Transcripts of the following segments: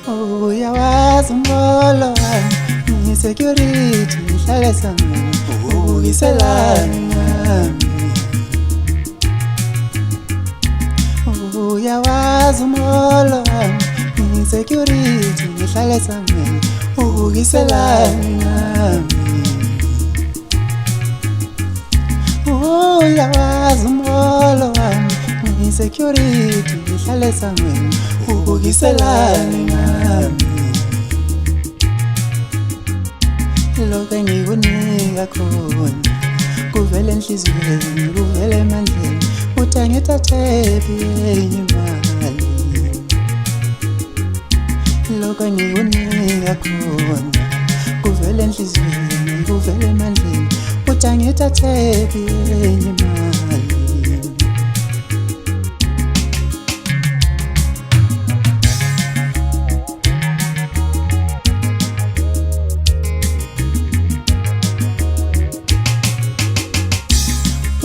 Uyawazi umolo wami ngi-security ngihlale sami ubukiselana. Uyawazi umolo wami ngi-security ngihlale sami ubukiselana. Uyawazi umolo wami ngi-security ngihlale sami ubukiselana. Lokho engikunika khona kuvela enhliziyweni kuvela emandleni uthi angithathephi enye imali. Lokho engikunika khona kuvela enhliziyweni kuvela emandleni uthi angithathephi enye imali.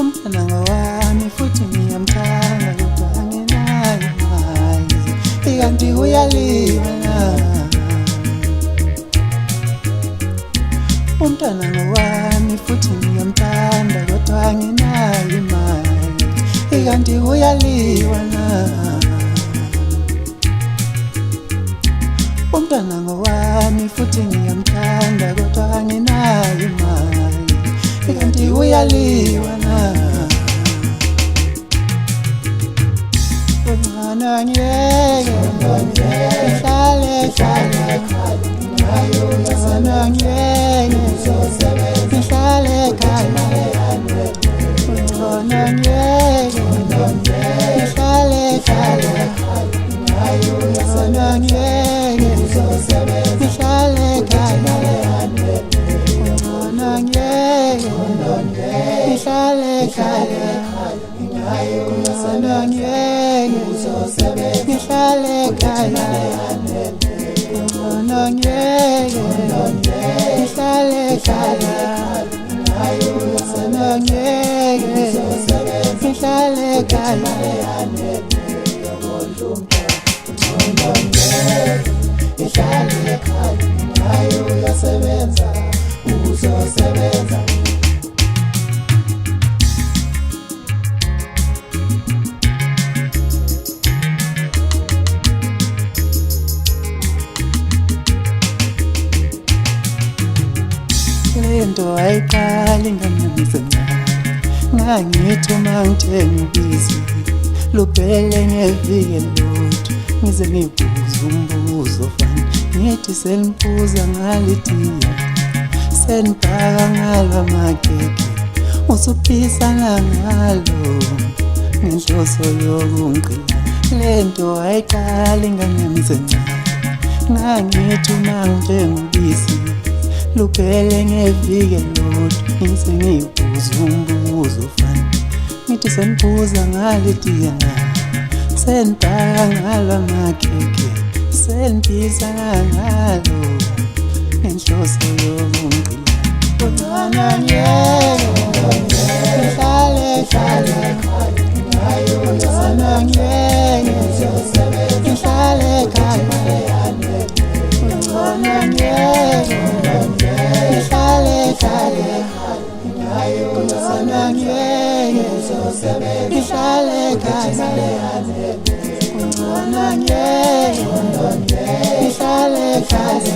Umntwana wami futhi ngiyamthanda kodwa anginayo imali, ikanti uyalibala. Umntwana wami futhi ngiyamthanda kodwa anginayo imali, ikanti uyalibala. Umntwana wami futhi ngiyamthanda kodwa anginayo imali, ikanti uyalibala. Ngcono ngiyeke ngihlale ekhaya, ngcono ngiyeke ngihlale ekhaya, ngcono ngiyeke ngihlale ekhaya, ngcono ngiyeke ngihlale ekhaya, ngcono ngiyeke ngihlale ekhaya, ngcono ngiyeke ngihlale ekhaya, ngcono ngiyeke ngihlale ekhaya, ngcono ngiyeke ngihlale ekhaya. Ngihlale ekhaya, ngayo uyasebenza, uzosebenza. Lento ayiqali ngangisencane, ngangithi uma ngithenga ubisi luphele ngeviki elilodwa, ngize ngibuze umbuzo fana ngithi seniphuza ngalitiya, senibhaka ngalo amakhekhe, usuphisana ngalo ngenhloso yokungiqila. Lento ayiqali ngangisencane, ngangithi uma ngithenga ubisi luphele ngeviki elilodwa, ngize ngibuze umbuzo fana ngithi seniphuza ngalitiya, senibhaka ngalo amakhekhe, seniphisana ngalo ngenhloso yokungiqila. Ngcono ngiyeke ngihlale ekhaya, ngcono ngiyeke ngihlale ekhaya, ngcono ngiyeke ngihlale ekhaya, ngcono ngiyeke ngihlale ekhaya, ngcono ngiyeke ngihlale ekhaya,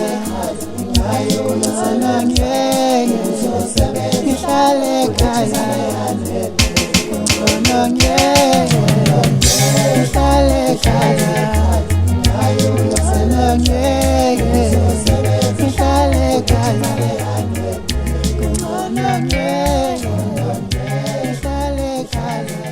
ngcono ngiyeke ngihlale ekhaya, ngcono ngiyeke ngihlale ekhaya, ngcono ngiyeke ngihlale ekhaya, ngcono ngiyeke ngihlale ekhaya.